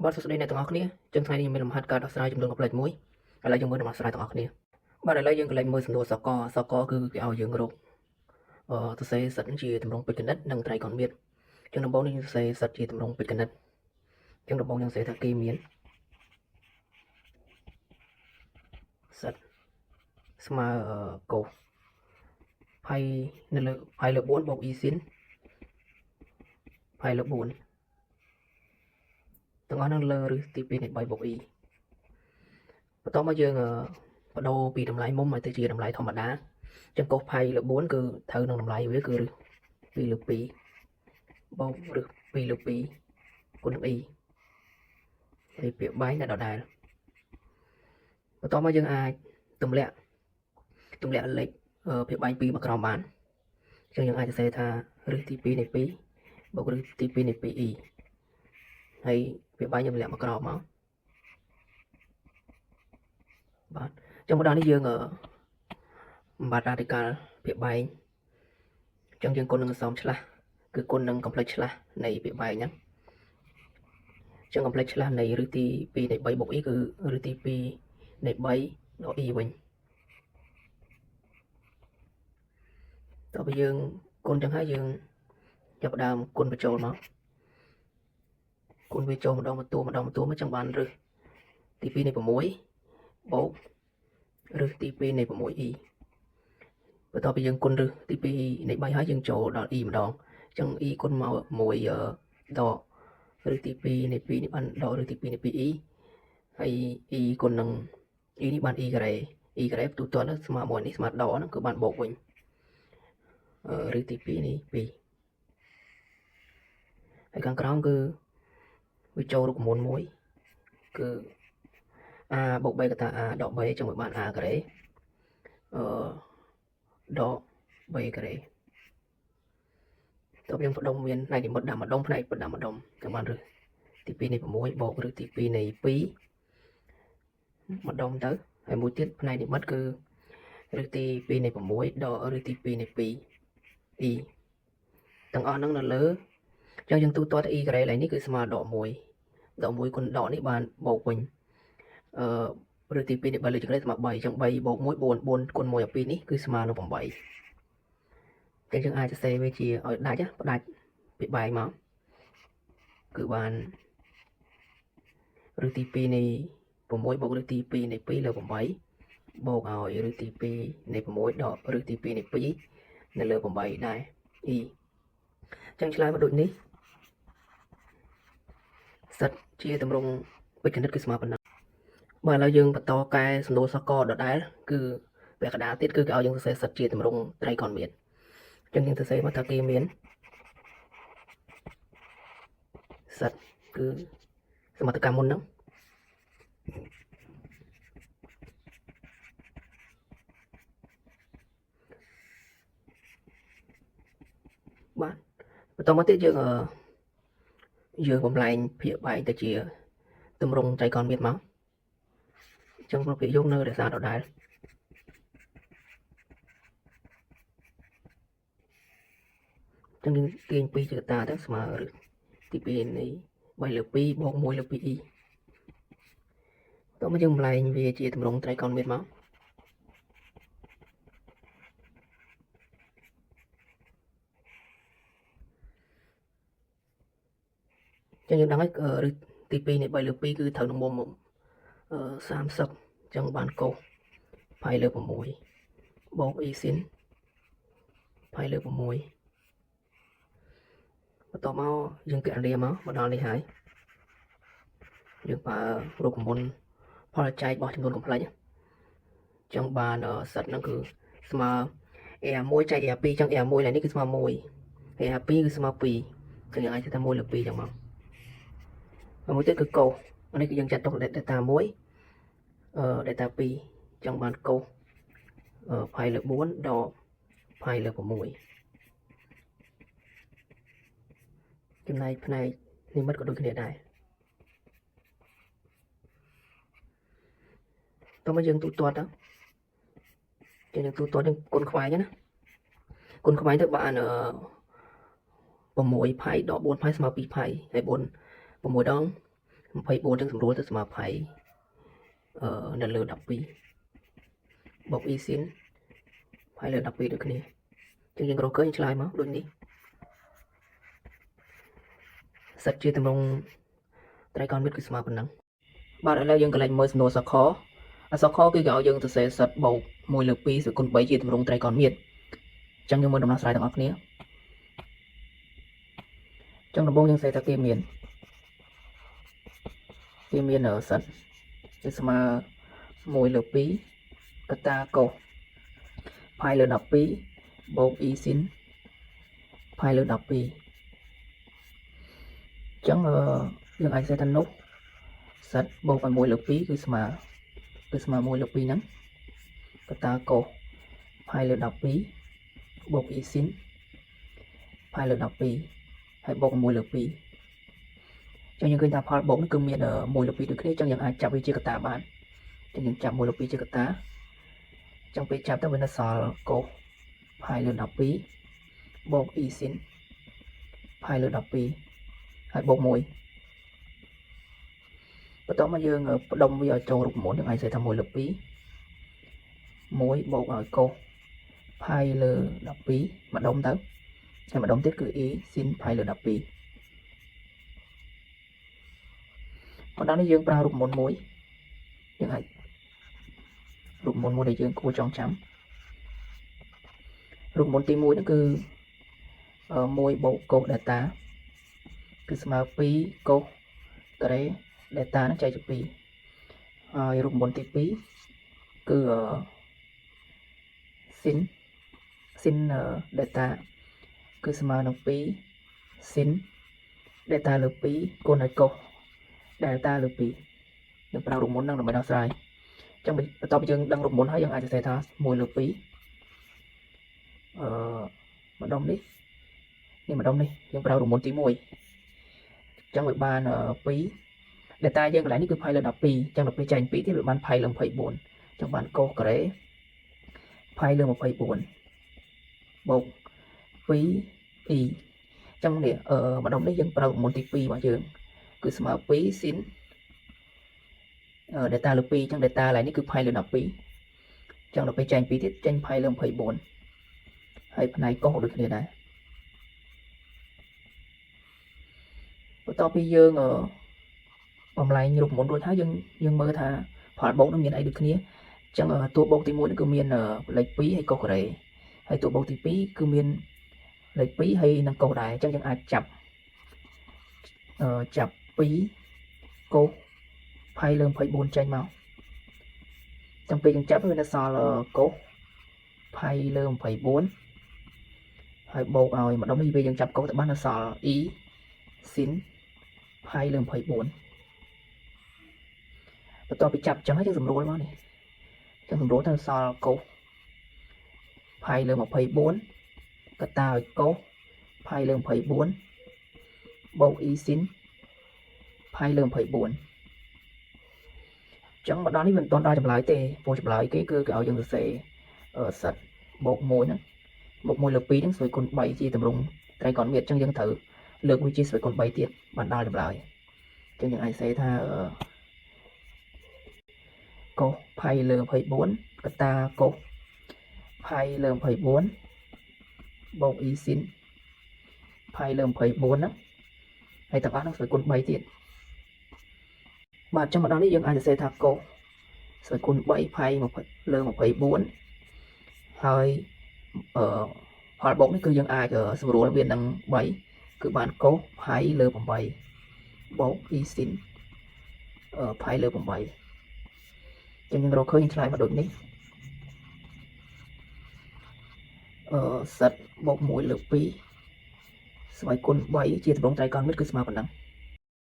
បាទសួស្តីអ្នកទាំងអស់គ្នាចឹងថ្ងៃនេះមានលំហាត់ការដោះស្រាយចំនួនកំប្លែងមួយឥឡូវយើងមើលដំណោះស្រាយទាំងអស់គ្នាបាទឥឡូវយើងកន្លែងមើលសំណួរសកគឺគេឲ្យយើងរកសរសេរសិតជាទម្រង់ពេជ្រគណិតនិងត្រីកោណមៀតចឹងដំបូងនេះយើងសរសេរសិតជាទម្រង់ពេជ្រគណិតចឹងដំបូងយើងសរសេរថាគេមានសិតស្មើកូសផៃនៅលើផៃលើ4បូក e ស៊ីនផៃលើ4ទាំងអស់នឹងលើឬទី2នៃ3បូក e បន្ទាប់មកយើងបដូរពីតម្លៃមុំឲ្យទៅជាតម្លៃធម្មតាចឹងកូសផៃលើ4គឺត្រូវនឹងតម្លៃវាគឺ2លើ2បូកឬ2លើ2គុណនឹង e ហើយពាក្យបែងតែដដែលបន្ទាប់មកយើងអាចទម្លាក់លេខពាក្យបែង2មកក្រោមបានចឹងយើងអាចសរសេរថាឬទី2នៃ2បូកឬទី2នៃ 2e ហើយពាក្យបែងយើងទម្លាក់មកក្រោមមកបាទចឹងមកដល់នេះយើងបំបត្តិរាឌីកាល់ពាក្យបែងចឹងយើងគុណនឹងអក្សរឆ្លាស់គឺគុណនឹងកំភ្លេចឆ្លាស់នៃពាក្យបែងហ្នឹងចឹងកំភ្លេចឆ្លាស់នៃឬទី2នៃ3បូក e គឺឬទី2នៃ3ដល់ e វិញតើបើយើងគុណចឹងហើយយើងចាប់ផ្ដើមគុណបញ្ចូលមកគុណវាចូលម្ដងបន្ទួមកចឹងបានឬទី2នៃ6បូកឬទី2នៃ 6e បន្ទាប់ពីយើងគុណឬទី2នៃ3ហើយយើងចូលដល់ e ម្ដងអញ្ចឹង e គុណមក1ដកឬទី2នៃ2នេះបានដកឬទី2នៃ 2e ហើយ e គុណនឹង e នេះបាន e ការ៉េទូទាត់ស្មើ1នេះស្មើដកហ្នឹងគឺបានបូកវិញឬទី2នេះ2ហើយខាងក្រោមគឺវាចូលរូបមន្តមួយគឺ a បូក b កតា a ដក b ចឹងវាបាន a ការ៉េដក b ការ៉េតើយើងបដុំមានផ្នែកនិមិត្តដាក់ម្ដុំផ្នែកបដដាក់ម្ដុំចឹងបានឬទី2នៃ6បូកឬទី2នៃ2ម្ដុំទៅហើយមួយទៀតផ្នែកនិមិត្តគឺឬទី2នៃ6ដកឬទី2នៃ2 e ទាំងអស់ហ្នឹងនៅលើចឹងយើងទូទាត់ e ការ៉េឡើងនេះគឺស្មើដក1គុណដកនេះបានបូកវិញឬទី2នៃ3លើចង្រៃស្មើ3អញ្ចឹង3បូក1 4គុណ1ឲ្យ2នេះគឺស្មើនឹង8ចឹងយើងអាចសរសេរវាជាឲ្យដាច់ផ្ដាច់ពីបែងមកគឺបានឬទី2នៃ6បូកឬទី2នៃ2លើ8បូកឲ្យឬទី2នៃ6ដកឬទី2នៃ2នៅលើ8ដែរ e ចឹងឆ្លើយមកដូចនេះសិតជាទម្រង់ពេជ្រគណិតគឺស្មើប៉ុណ្ណឹងបាទឥឡូវយើងបន្តកែសំណួរសកដដែលគឺពាក្យកណ្ដាលទៀតគឺគេឲ្យយើងសរសេរសិតជាទម្រង់ត្រីកោណមៀតចឹងយើងសរសេរមកថាគេមានសិតគឺសមត្ថកម្មមុនហ្នឹងបាទបន្តមកទៀតយើងបំលែងភាគបែងទៅជាទម្រង់ត្រីកោណមៀតមកចឹងប្រភេទយកនៅរក្សាដដែលចឹងយើងទាញ2ជាកតាទៅស្មើឬទី2នៃ3លើ2បូក1លើ 2e តោះមកយើងបំលែងវាជាទម្រង់ត្រីកោណមៀតមកចឹងយើងដឹងហើយឬទី2នៃ3លើ2គឺត្រូវនឹងមុំ30ចឹងបានកូសផៃលើ6បូក e ស៊ីនផៃលើ6បន្ទាប់មកយើងកណនាមកដល់នេះហើយយើងប្រើរូបមន្តផលចែករបស់ចំនួនកំ plexx ចឹងបានសិតហ្នឹងគឺស្មើ r1 ចែក r2 ចឹង r1 ឡើងនេះគឺស្មើ1 r2 គឺស្មើ2ចឹងយើងអាចធ្វើថា1លើ2ចឹងមកហើយមួយទៀតគឺកូសនេះគឺយើងចាត់ទុក data 1 data 2ចឹងបានកូសផៃលើ4ដកផៃលើ6ចំណែកផ្នែកនិមិត្តក៏ដូចគ្នាដែរតោះមកយើងទូទាត់ទៅយើងទូទាត់យើងគុណខ្វែងណាគុណខ្វែងទៅបាន6ផៃដក4ផៃស្មើ2ផៃហើយ6ដង 24ចឹងសម្រួលទៅស្មើផៃនៅលើ12បូក e sin ផៃលើ12ដូចគ្នាចឹងយើងរកឃើញឆ្លើយមកដូចនេះសិតជាទម្រង់ត្រីកោណមិត្តគឺស្មើប៉ុណ្ណឹងបាទឥឡូវយើងកន្លែងមើលសំណួរសកលអសកលគឺគេឲ្យយើងសរសេរសិតបូក1លើ2គុណ3ជាទម្រង់ត្រីកោណមិត្តចឹងយើងមើលដំណោះស្រាយទាំងអស់គ្នាចឹងដំបូងយើងសេថាគេមានសិតគឺស្មើ1លើ2កតាកុសផាយលើ12បូក e sin ផាយលើ12ចឹងយើងអាចសេថានោះសិតបូកឲ្យ1លើ2គឺស្មើ1លើ2ហ្នឹងកតាកុសផាយលើ12បូក e sin ផាយលើ12ហើយបូក1លើ2ចឹងយើងឃើញថាផលបូកនេះគឺមាន1លើ2ដូចគ្នាចឹងយើងអាចចាប់វាជាកតាបានចឹងយើងចាប់1លើ2ជាកតាចឹងពេលចាប់ទៅវានៅសល់កុសផាយលើ12បូក e sin ផាយលើ12ហើយបូក1បន្ទាប់មកយើងផ្ដុំវាឲ្យចូលរូបមន្តយើងអាចសេថា1លើ2 1បូកឲ្យកុសផាយលើ12ម្ដុំទៅហើយម្ដុំទៀតគឺ e sin ផាយលើ12ប៉ុន្តែនេះយើងប្រើរូបមន្តមួយយើងអាចរូបមន្តមួយដែលយើងគួរចងចាំរូបមន្តទី1ហ្នឹងគឺ1បូកកុស delta គឺស្មើ2កុសការ៉េ delta ហ្នឹងចែកជា2ហើយរូបមន្តទី2គឺ sin delta គឺស្មើនឹង2 sin delta លើ2គុណឲ្យកុស delta លើ2យើងប្រើរូបមន្តហ្នឹងដើម្បីដោះស្រាយអញ្ចឹងបន្ទាប់ពីយើងដឹងរូបមន្តហើយយើងអាចសរសេរថា1លើ2ម្ដុំនេះម្ដុំនេះយើងប្រើរូបមន្តទី1អញ្ចឹងវាបាន2 delta យើងកន្លែងនេះគឺផាយលើ12អញ្ចឹងដល់ពេលចែក2ទៀតវាបានផាយលើ24អញ្ចឹងបានកុសការ៉េផាយលើ24បូក2 e អញ្ចឹងនេះម្ដុំនេះយើងប្រើរូបមន្តទី2របស់យើងគឺស្មើ2 sin delta លើ2អញ្ចឹង delta ឡើយនេះគឺផាយលើ12អញ្ចឹងដល់ពេលចែក2ទៀតចេញផាយលើ24ហើយផ្នែកកុសដូចគ្នាដែរបន្ទាប់ពីយើងបំលែងរូបមន្តរួចហើយយើងមើលថាផលបូកនឹងមានអីដូចគ្នាអញ្ចឹងតួបូកទី1នេះគឺមានលេខ2ហើយកុសការ៉េហើយតួបូកទី2គឺមានលេខ2ហើយនឹងកុសដែរអញ្ចឹងយើងអាចចាប់2កុសផាយលើ24ចេញមកចាំពេលយើងចាប់វានៅសល់កុសផាយលើ24ហើយបូកឲ្យម្ដុំនេះពេលយើងចាប់កុសទៅបាននៅសល់ e sin ផាយលើ24បន្ទាប់ពីចាប់ចឹងហើយយើងសម្រួលមកនេះចឹងសម្រួលទៅសល់កុសផាយលើ24កតាឲ្យកុសផាយលើ24បូក e sin ផាយលើ24ចឹងមកដល់នេះមិនទាន់ដល់ចម្លើយទេព្រោះចម្លើយគេគឺគេឲ្យយើងសរសេរសិតបូក1ហ្នឹងបូក1លើ2ហ្នឹងស្វ័យគុណ3ជាទម្រង់ត្រីកោណមិត្តចឹងយើងត្រូវលើកវាជាស្វ័យគុណ3ទៀតបានដល់ចម្លើយចឹងយើងអាចសេថាកុសផាយលើ24កតាកុសផាយលើ24បូក e sin ផាយលើ24ហ្នឹងហើយទាំងអស់ហ្នឹងស្វ័យគុណ3ទៀតបាទចឹងមកដល់នេះយើងអាចសរសេរថាកុសស្វ័យគុណ3ផាយលើ24ហើយផលបូកនេះគឺយើងអាចសម្រួលវានឹង3គឺបានកុសផាយលើ8បូក e sin ផាយលើ8ចឹងយើងរកឃើញឆ្លើយមកដូចនេះសិតបូក1លើ2ស្វ័យគុណ3ជាទម្រង់ត្រីកោណមិត្តគឺស្មើប៉ុណ្ណឹង